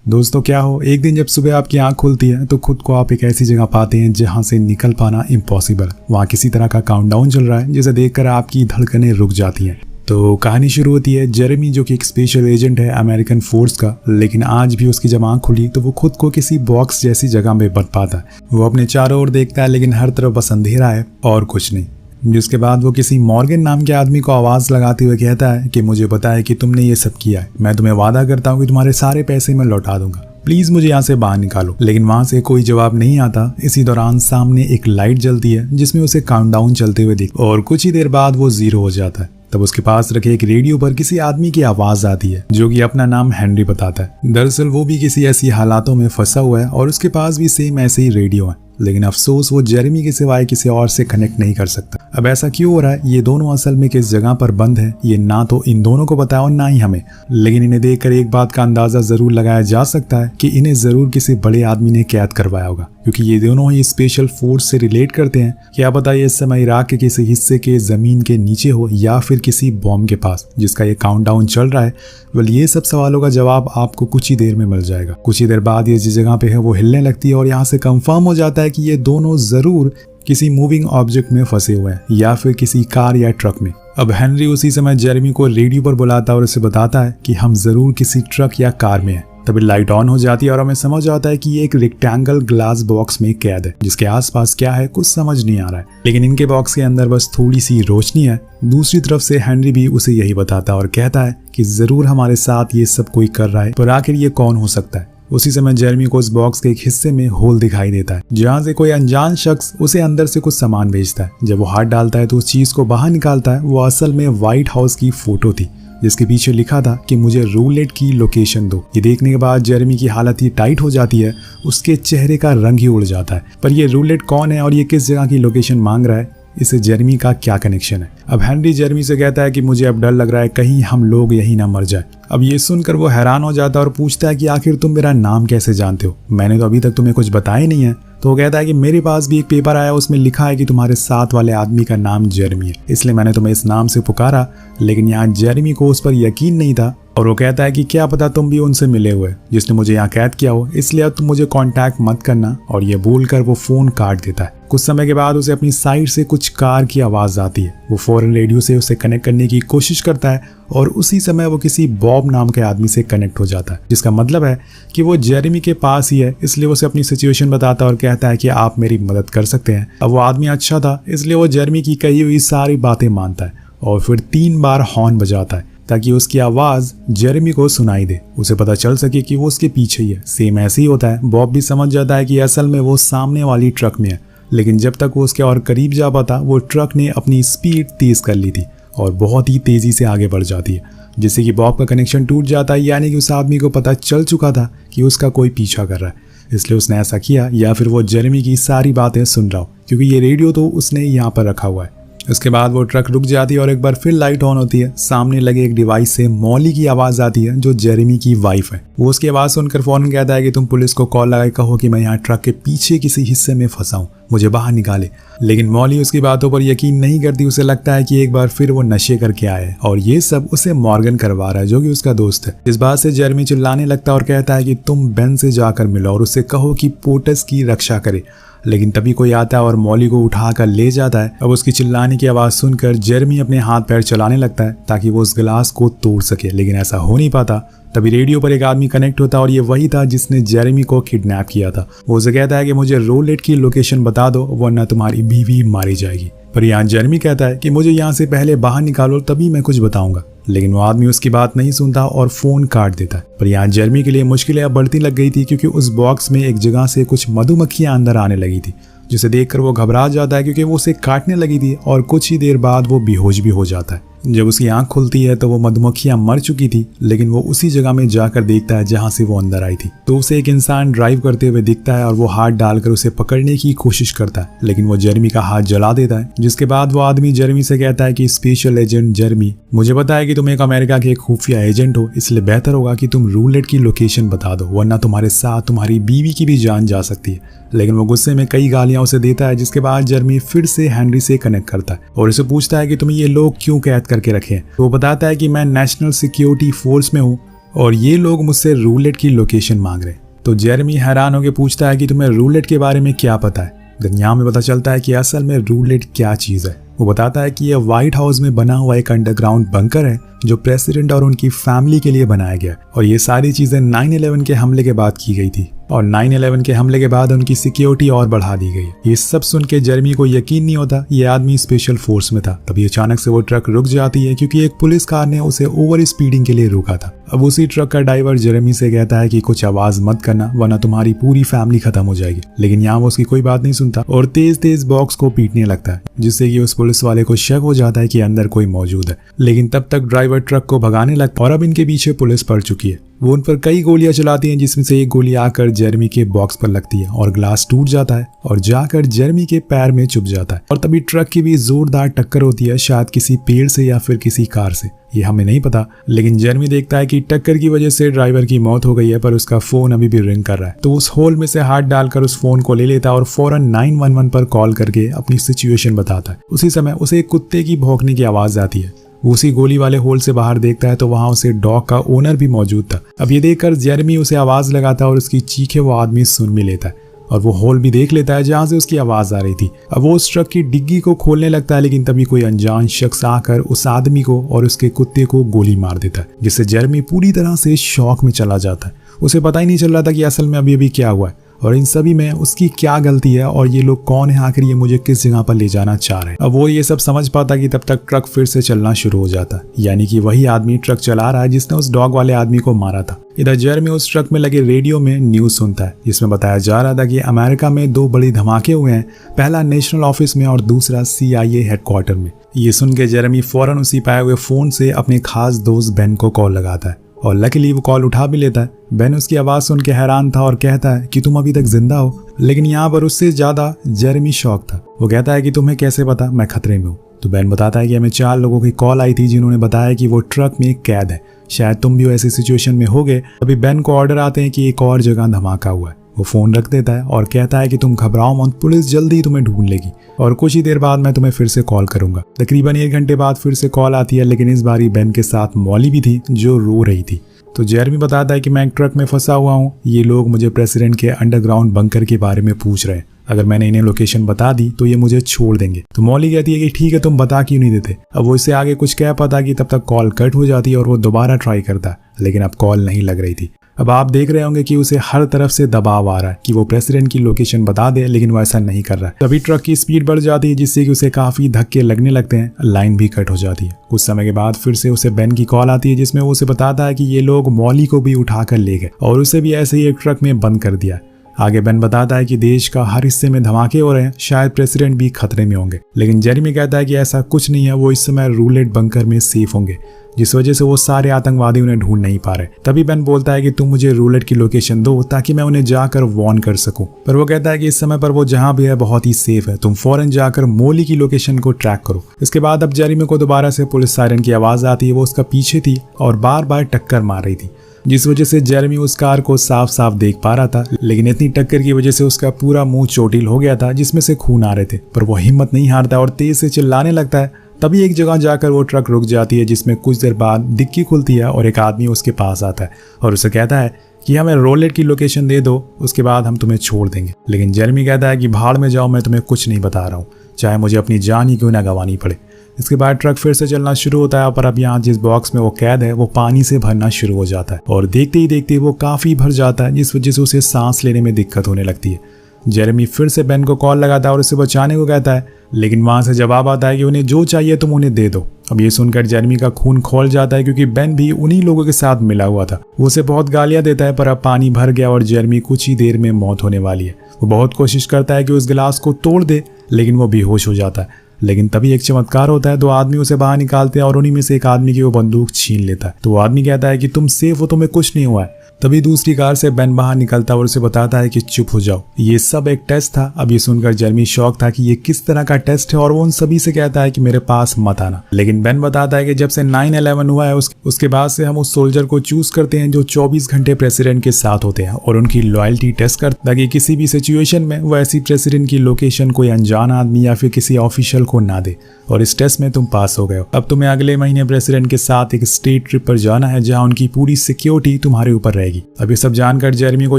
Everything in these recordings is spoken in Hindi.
दोस्तों क्या हो, एक दिन जब सुबह आपकी आंख खुलती है तो खुद को आप एक ऐसी जगह पाते हैं जहां से निकल पाना इम्पॉसिबल। वहां किसी तरह का काउंटडाउन चल रहा है जिसे देखकर आपकी धड़कनें रुक जाती हैं। तो कहानी शुरू होती है जेरेमी, जो कि एक स्पेशल एजेंट है अमेरिकन फोर्स का, लेकिन आज भी उसकी जब आंख खुली तो वो खुद को किसी बॉक्स जैसी जगह में बन पाता है। वो अपने चारों ओर देखता है लेकिन हर तरफ बस अंधेरा है और कुछ नहीं। जिसके बाद वो किसी मॉर्गन नाम के आदमी को आवाज लगाते हुए कहता है कि मुझे पता है कि तुमने ये सब किया है, मैं तुम्हें वादा करता हूँ कि तुम्हारे सारे पैसे मैं लौटा दूंगा, प्लीज मुझे यहाँ से बाहर निकालो। लेकिन वहां से कोई जवाब नहीं आता। इसी दौरान सामने एक लाइट जलती है जिसमें उसे काउंटडाउन चलते हुए दिख, और कुछ ही देर बाद वो 0 हो जाता है। तब उसके पास रखे एक रेडियो पर किसी आदमी की आवाज आती है जो कि अपना नाम हेनरी बताता है। दरअसल वो भी किसी ऐसी हालातों में फंसा हुआ है और उसके पास भी सेम ऐसे ही रेडियो है, लेकिन अफसोस वो जेरेमी के सिवाय किसी और से कनेक्ट नहीं कर सकता। अब ऐसा क्यों हो रहा है, ये दोनों असल में किस जगह पर बंद है, ये ना तो इन दोनों को पता है और ना ही हमें। लेकिन इन्हें देखकर एक बात का अंदाजा जरूर लगाया जा सकता है कि इन्हें जरूर किसी बड़े आदमी ने कैद करवाया होगा, क्योंकि ये दोनों ही स्पेशल फोर्स से रिलेट करते हैं। क्या पता ये इस समय इराक के किसी हिस्से के जमीन के नीचे हो या फिर किसी बॉम्ब के पास जिसका ये काउंटडाउन चल रहा है। वेल, ये सब सवालों का जवाब आपको कुछ ही देर में मिल जाएगा। कुछ ही देर बाद ये जिस जगह पे है वो हिलने लगती है और यहाँ से कंफर्म हो जाता है कि ये दोनों जरूर किसी मूविंग ऑब्जेक्ट में फंसे हुए हैं या फिर किसी कार या ट्रक में। अब हेनरी उसी समय जेरेमी को रेडियो पर बुलाता है और उसे बताता है कि हम जरूर किसी ट्रक या कार में हैं। तभी लाइट ऑन हो जाती है और हमें समझ आता है कि ये एक रेक्टेंगल ग्लास बॉक्स में कैद है जिसके आसपास क्या है कुछ समझ नहीं आ रहा है, लेकिन इनके बॉक्स के अंदर बस थोड़ी सी रोशनी है। दूसरी तरफ से हेनरी भी उसे यही बताता है और कहता है कि जरूर हमारे साथ ये सब कोई कर रहा है, पर आखिर ये कौन हो सकता है। उसी समय जेरेमी को उस बॉक्स के एक हिस्से में होल दिखाई देता है जहां से कोई अनजान शख्स उसे अंदर से कुछ सामान भेजता है। जब वो हाथ डालता है तो उस चीज को बाहर निकालता है। वो असल में व्हाइट हाउस की फोटो थी जिसके पीछे लिखा था कि मुझे रूलेट की लोकेशन दो। ये देखने के बाद जेरेमी की हालत ही टाइट हो जाती है, उसके चेहरे का रंग ही उड़ जाता है। पर ये रूलेट कौन है और ये किस जगह की लोकेशन मांग रहा है, इससे जेरेमी का क्या कनेक्शन है। अब हेनरी जेरेमी से कहता है कि मुझे अब डर लग रहा है कहीं हम लोग यहीं ना मर जाए। अब ये सुनकर वो हैरान हो जाता है और पूछता है कि आखिर तुम मेरा नाम कैसे जानते हो, मैंने तो अभी तक तुम्हें कुछ बताया नहीं है। तो वो कहता है कि मेरे पास भी एक पेपर आया, उसमें लिखा है कि तुम्हारे साथ वाले आदमी का नाम जेरेमी है, इसलिए मैंने तुम्हें इस नाम से पुकारा। लेकिन यहाँ जेरेमी को उस पर यकीन नहीं था और वो कहता है कि क्या पता तुम भी उनसे मिले हुए जिसने मुझे यहाँ कैद किया हो, इसलिए अब तुम मुझे कांटेक्ट मत करना। और ये बोलकर वो फोन काट देता है। कुछ समय के बाद उसे अपनी साइड से कुछ कार की आवाज आती है। वो फौरन रेडियो से उसे कनेक्ट करने की कोशिश करता है और उसी समय वो किसी बॉब नाम के आदमी से कनेक्ट हो जाता है, जिसका मतलब है कि वो जेरेमी के पास ही है। इसलिए वो उसे अपनी सिचुएशन बताता है और कहता है कि आप मेरी मदद कर सकते हैं। अब वो आदमी अच्छा था, इसलिए वो जेरेमी की कही हुई सारी बातें मानता है और फिर 3 बार हॉर्न बजाता है ताकि उसकी आवाज जेरेमी को सुनाई दे, उसे पता चल सके कि वो उसके पीछे ही है। सेम ऐसे ही होता है। बॉब भी समझ जाता है कि असल में वो सामने वाली ट्रक में है, लेकिन जब तक वो उसके और करीब जा पाता वो ट्रक ने अपनी स्पीड तेज कर ली थी और बहुत ही तेजी से आगे बढ़ जाती है, जिससे कि बॉब का कनेक्शन टूट जाता है। यानी कि उस आदमी को पता चल चुका था कि उसका कोई पीछा कर रहा है, इसलिए उसने ऐसा किया, या फिर वो जेरेमी की सारी बातें सुन रहा हो, क्योंकि ये रेडियो तो उसने यहाँ पर रखा हुआ है। उसके बाद वो ट्रक रुक जाती है और एक बार फिर लाइट ऑन होती है। सामने लगे एक डिवाइस से मॉली की आवाज आती है जो जेरेमी की वाइफ है। वो उसकी आवाज सुनकर फौरन कहता है कि तुम पुलिस को कॉल लगाए कहो कि मैं यहाँ ट्रक के पीछे किसी हिस्से में फंसा हूँ, मुझे बाहर निकाले। लेकिन मॉली उसकी बातों पर यकीन नहीं करती। उसे लगता है कि एक बार फिर वो नशे करके आए है और ये सब उसे मॉर्गन करवा रहा है जो कि उसका दोस्त है। इस बात से जेरेमी चिल्लाने लगता है और कहता है कि तुम बेन से जाकर मिलो और उससे कहो कि पोर्टस की रक्षा करे। लेकिन तभी कोई आता है और मॉली को उठाकर ले जाता है। अब उसकी चिल्लाने की आवाज सुनकर जेरेमी अपने हाथ पैर चलाने लगता है ताकि वो उस गिलास को तोड़ सके, लेकिन ऐसा हो नहीं पाता। तभी रेडियो पर एक आदमी कनेक्ट होता है और ये वही था जिसने जेरेमी को किडनैप किया था। वो उसे कहता है कि मुझे रूलेट की लोकेशन बता दो वरना तुम्हारी बीवी मारी जाएगी। पर यहाँ जेरेमी कहता है कि मुझे यहाँ से पहले बाहर निकालो तभी मैं कुछ बताऊंगा। लेकिन वो आदमी उसकी बात नहीं सुनता और फोन काट देता है। पर यहाँ जेरेमी के लिए मुश्किलें अब बढ़ती लग गई थी, क्योंकि उस बॉक्स में एक जगह से कुछ मधुमक्खियां अंदर आने लगी थी, जिसे देखकर वो घबरा जाता है क्योंकि वो उसे काटने लगी थी और कुछ ही देर बाद वो बेहोश भी हो जाता है। जब उसकी आंख खुलती है तो वो मधुमक्खियां मर चुकी थी, लेकिन वो उसी जगह में जाकर देखता है जहां से वो अंदर आई थी। तो उसे एक इंसान ड्राइव करते हुए दिखता है और वो हाथ डालकर उसे पकड़ने की कोशिश करता है, लेकिन वो जेरेमी का हाथ जला देता है। जिसके बाद वो आदमी जेरेमी से कहता है कि स्पेशल एजेंट जेरेमी, मुझे पता है कि तुम एक अमेरिका के एक खुफिया एजेंट हो, इसलिए बेहतर होगा कि तुम रूलेट की लोकेशन बता दो वरना तुम्हारे साथ तुम्हारी बीवी की भी जान जा सकती है। लेकिन वो गुस्से में कई गालियां उसे देता है। जिसके बाद जेरेमी फिर से हेनरी से कनेक्ट करता है और उसे पूछता है कि तुम्हें ये लोग क्यों कैद करके रखे हैं। तो वो बताता है कि मैं नेशनल सिक्योरिटी फोर्स में हूँ और ये लोग मुझसे रूलेट की लोकेशन मांग रहे हैं। तो जेरेमी हैरान होकर पूछता है कि तुम्हें रूलेट के बारे में क्या पता है। यहाँ में पता चलता है कि असल में रूलेट क्या चीज़ है। वो बताता है कि यह व्हाइट हाउस में बना हुआ एक अंडरग्राउंड बंकर है जो प्रेसिडेंट और उनकी फैमिली के लिए बनाया गया, और ये सारी चीज़ें 9/11 के हमले के बाद की गई थी, और 9/11 के हमले के बाद उनकी सिक्योरिटी और बढ़ा दी गई। ये सब सुन के जेरेमी को यकीन नहीं होता ये आदमी स्पेशल फोर्स में था। तभी अचानक से वो ट्रक रुक जाती है क्योंकि एक पुलिस कार ने उसे ओवर स्पीडिंग के लिए रोका था। अब उसी ट्रक का ड्राइवर जेरेमी से कहता है कि कुछ आवाज मत करना वरना तुम्हारी पूरी फैमिली खत्म हो जाएगी, लेकिन यहाँ वो उसकी कोई बात नहीं सुनता और तेज तेज बॉक्स को पीटने लगता है, जिससे कि उस पुलिस वाले को शक हो जाता है कि अंदर कोई मौजूद है। लेकिन तब तक ड्राइवर ट्रक को भगाने लगता है और अब इनके पीछे पुलिस पड़ चुकी है। वो उन पर कई गोलियां चलाती हैं, जिसमें से एक गोली आकर जेरेमी के बॉक्स पर लगती है और ग्लास टूट जाता है और जाकर जेरेमी के पैर में चुभ जाता है। और तभी ट्रक की भी जोरदार टक्कर होती है, शायद किसी पेड़ से या फिर किसी कार से, ये हमें नहीं पता। लेकिन जेरेमी देखता है कि टक्कर की वजह से ड्राइवर की मौत हो गई है, पर उसका फोन अभी भी रिंग कर रहा है। तो उस होल में से हाथ डालकर उस फोन को ले लेता है और फौरन 911 पर कॉल करके अपनी सिचुएशन बताता है। उसी समय उसे एक कुत्ते की भौंकने की आवाज आती है। उसी गोली वाले होल से बाहर देखता है तो वहां उसे डॉग का ओनर भी मौजूद था। अब ये देखकर जेरेमी उसे आवाज लगाता है और उसकी चीखें वो आदमी सुन भी लेता है और वो होल भी देख लेता है जहां से उसकी आवाज आ रही थी। अब वो उस ट्रक की डिग्गी को खोलने लगता है, लेकिन तभी कोई अनजान शख्स आकर उस आदमी को और उसके कुत्ते को गोली मार देता है, जिससे जेरेमी पूरी तरह से शॉक में चला जाता है। उसे पता ही नहीं चल रहा था कि असल में अभी अभी क्या हुआ है और इन सभी में उसकी क्या गलती है और ये लोग कौन है, आखिर ये मुझे किस जगह पर ले जाना चाह रहे हैं। अब वो ये सब समझ पाता कि तब तक ट्रक फिर से चलना शुरू हो जाता, यानी कि वही आदमी ट्रक चला रहा है जिसने उस डॉग वाले आदमी को मारा था। इधर जेरेमी उस ट्रक में लगे रेडियो में न्यूज सुनता है, जिसमें बताया जा रहा था कि अमेरिका में 2 बड़ी धमाके हुए हैं, पहला नेशनल ऑफिस में और दूसरा CIA हेडक्वार्टर में। ये सुन के जेरेमी फौरन उसी पाए हुए फोन से अपने खास दोस्त बेन को कॉल लगाता है और लकीली वो कॉल उठा भी लेता है। बेन उसकी आवाज़ सुन के हैरान था और कहता है कि तुम अभी तक जिंदा हो, लेकिन यहाँ पर उससे ज़्यादा जेरेमी शॉक था। वो कहता है कि तुम्हें कैसे पता मैं खतरे में हूँ। तो बेन बताता है कि हमें 4 लोगों की कॉल आई थी जिन्होंने बताया कि वो ट्रक में कैद है, शायद तुम भी ऐसी सिचुएशन में होगे। अभी बेन को ऑर्डर आते हैं कि एक और जगह धमाका हुआ है। वो फोन रख देता है और कहता है कि तुम घबराओ मत, पुलिस जल्दी ही तुम्हें ढूंढ लेगी और कुछ ही देर बाद मैं तुम्हें फिर से कॉल करूंगा। तकरीबन 1 घंटे बाद फिर से कॉल आती है, लेकिन इस बारी बेन के साथ मॉली भी थी जो रो रही थी। तो जेरेमी बताता है कि मैं एक ट्रक में फंसा हुआ हूँ, ये लोग मुझे प्रेसिडेंट के अंडरग्राउंड बंकर के बारे में पूछ रहे हैं, अगर मैंने इन्हें लोकेशन बता दी तो ये मुझे छोड़ देंगे। तो मॉली कहती है कि ठीक है, तुम बता क्यों नहीं देते। अब वो इससे आगे कुछ कह पाता कि तब तक कॉल कट हो जाती है और वो दोबारा ट्राई करता, लेकिन अब कॉल नहीं लग रही थी। अब आप देख रहे होंगे कि उसे हर तरफ से दबाव आ रहा है कि वो प्रेसिडेंट की लोकेशन बता दे, लेकिन वो ऐसा नहीं कर रहा है। तभी ट्रक की स्पीड बढ़ जाती है, जिससे कि उसे काफी धक्के लगने लगते हैं, लाइन भी कट हो जाती है। कुछ समय के बाद फिर से उसे बेन की कॉल आती है, जिसमें वो उसे बताता है कि ये लोग मॉली को भी उठाकर ले गए और उसे भी ऐसे ही एक ट्रक में बंद कर दिया। आगे बेन बताता है कि देश का हर हिस्से में धमाके हो रहे हैं, शायद प्रेसिडेंट भी खतरे में होंगे, लेकिन जेरेमी कहता है कि ऐसा कुछ नहीं है, वो इस समय रूलेट बंकर में सेफ होंगे, जिस वजह से वो सारे आतंकवादी उन्हें ढूंढ नहीं पा रहे। तभी बेन बोलता है कि तुम मुझे रूलेट की लोकेशन दो ताकि मैं उन्हें जाकर वार्न कर सकूं, पर वो कहता है कि इस समय पर वो जहां भी है बहुत ही सेफ है, तुम फौरन जाकर मोली की लोकेशन को ट्रैक करो। इसके बाद अब जेरेमी को दोबारा से पुलिस सायरन की आवाज आती है। वो उसका पीछे थी और बार बार टक्कर मार रही थी, जिस वजह से जेरेमी उस कार को साफ साफ देख पा रहा था, लेकिन इतनी टक्कर की वजह से उसका पूरा मुंह चोटिल हो गया था, जिसमें से खून आ रहे थे। पर वो हिम्मत नहीं हारता और तेज से चिल्लाने लगता है। तभी एक जगह जाकर वो ट्रक रुक जाती है, जिसमें कुछ देर बाद डिक्की खुलती है और एक आदमी उसके पास आता है और उसे कहता है कि हमें रोलेट की लोकेशन दे दो, उसके बाद हम तुम्हें छोड़ देंगे। लेकिन जेरेमी कहता है कि भाड़ में जाओ, मैं तुम्हें कुछ नहीं बता रहा हूँ, चाहे मुझे अपनी जान ही क्यों ना गंवानी पड़े। इसके बाद ट्रक फिर से चलना शुरू होता है, पर अब यहाँ जिस बॉक्स में वो कैद है वो पानी से भरना शुरू हो जाता है और देखते ही देखते वो काफी भर जाता है, जिस वजह से उसे सांस लेने में दिक्कत होने लगती है। जेरेमी फिर से बेन को कॉल लगाता है और उसे बचाने को कहता है, लेकिन वहां से जवाब आता है कि उन्हें जो चाहिए तुम उन्हें दे दो। अब ये सुनकर जेरेमी का खून खौल जाता है, क्योंकि बेन भी उन्हीं लोगों के साथ मिला हुआ था। वो उसे बहुत गालियां देता है, पर अब पानी भर गया और जेरेमी कुछ ही देर में मौत होने वाली है। वो बहुत कोशिश करता है कि उस गिलास को तोड़ दे, लेकिन वो बेहोश हो जाता है। लेकिन तभी एक चमत्कार होता है, 2 आदमी उसे बाहर निकालते हैं और उन्हीं में से एक आदमी की वो बंदूक छीन लेता है। तो वो आदमी कहता है कि तुम सेफ हो, तुम्हें कुछ नहीं हुआ है। तभी दूसरी कार से बेन बाहर निकलता और उसे बताता है कि चुप हो जाओ, ये सब एक टेस्ट था। अब ये सुनकर जेरेमी शॉक था कि ये किस तरह का टेस्ट है और वो उन सभी से कहता है कि मेरे पास मत आना। लेकिन बेन बताता है कि जब से 9/11 हुआ है उसके बाद से हम उस सोल्जर को चूज करते हैं जो 24 घंटे प्रेसिडेंट के साथ होते हैं और उनकी लॉयल्टी टेस्ट करता ताकि किसी भी सिचुएशन में वो ऐसी प्रेसिडेंट की लोकेशन कोई अनजान आदमी या फिर किसी ऑफिशियल को ना दे। और इस टेस्ट में तुम पास हो गए हो। अब तुम्हें अगले महीने प्रेसिडेंट के साथ एक स्टेट ट्रिप पर जाना है जहां उनकी पूरी सिक्योरिटी तुम्हारे ऊपर रहेगी। अब ये सब जानकर जेरेमी को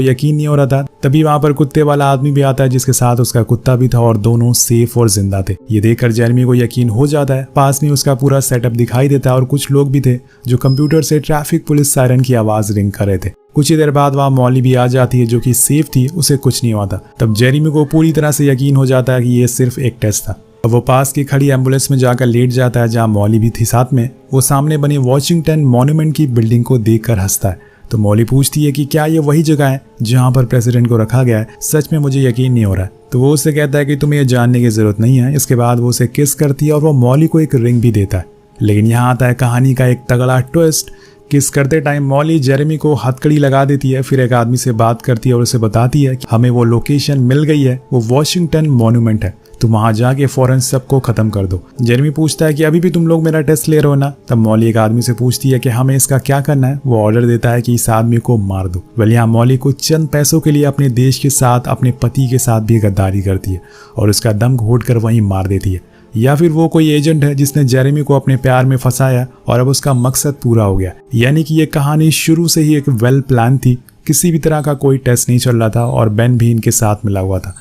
यकीन नहीं हो रहा था। तभी वहां पर कुत्ते वाला आदमी भी आता है जिसके साथ उसका कुत्ता भी था और दोनों सेफ और जिंदा थे। ये देखकर जेरेमी को यकीन हो जाता है। पास में उसका पूरा सेटअप दिखाई देता है और कुछ लोग भी थे जो कंप्यूटर से ट्रैफिक पुलिस सायरन की आवाज रिंग कर रहे थे। कुछ ही देर बाद वहां मॉली भी आ जाती है जो कि सेफ थी, उसे कुछ नहीं हुआ था। तब जेरेमी को पूरी तरह से यकीन हो जाता है कि ये सिर्फ एक टेस्ट था। अब वो पास की खड़ी एम्बुलेंस में जाकर लेट जाता है जहां मॉली भी थी साथ में। वो सामने बनी वॉशिंगटन मॉन्यूमेंट की बिल्डिंग को देखकर हंसता है। तो मॉली पूछती है कि क्या ये वही जगह है जहां पर प्रेसिडेंट को रखा गया है? सच में मुझे यकीन नहीं हो रहा है। तो वो उससे कहता है कि तुम्हें ये जानने की जरूरत नहीं है। इसके बाद वो उसे किस करती है और वो मॉली को एक रिंग भी देता है। लेकिन यहाँ आता है कहानी का एक तगड़ा ट्विस्ट। किस करते टाइम मॉली जेरेमी को हथकड़ी लगा देती है, फिर एक आदमी से बात करती है और उसे बताती है कि हमें वो लोकेशन मिल गई है, वो वॉशिंगटन मॉन्यूमेंट है, तो वहां जाके फौरन सबको खत्म कर दो। जेरेमी पूछता है कि अभी भी तुम लोग मेरा टेस्ट ले रहे हो ना? तब मॉली एक आदमी से पूछती है कि हमें इसका क्या करना है। वो ऑर्डर देता है कि इस आदमी को मार दो। वेल यहाँ मॉली को चंद पैसों के लिए अपने देश के साथ अपने पति के साथ भी गद्दारी करती है और उसका दम घोट कर वहीं मार देती है। या फिर वो कोई एजेंट है जिसने जेरेमी को अपने प्यार में फंसाया और अब उसका मकसद पूरा हो गया। यानी कि ये कहानी शुरू से ही एक वेल प्लान थी। किसी भी तरह का कोई टेस्ट नहीं चल रहा था और बेन भी इनके साथ मिला हुआ था।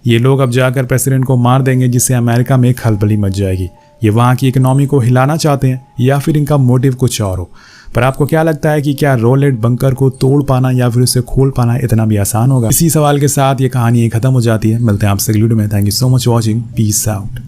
ये लोग अब जाकर प्रेसिडेंट को मार देंगे जिससे अमेरिका में खलबली मच जाएगी। ये वहाँ की इकोनॉमी को हिलाना चाहते हैं या फिर इनका मोटिव कुछ और हो। पर आपको क्या लगता है कि क्या रोलेट बंकर को तोड़ पाना या फिर उसे खोल पाना इतना भी आसान होगा? इसी सवाल के साथ ये कहानी खत्म हो जाती है। मिलते हैं आपसे अगली वीडियो में। Thank you so much watching. Peace out.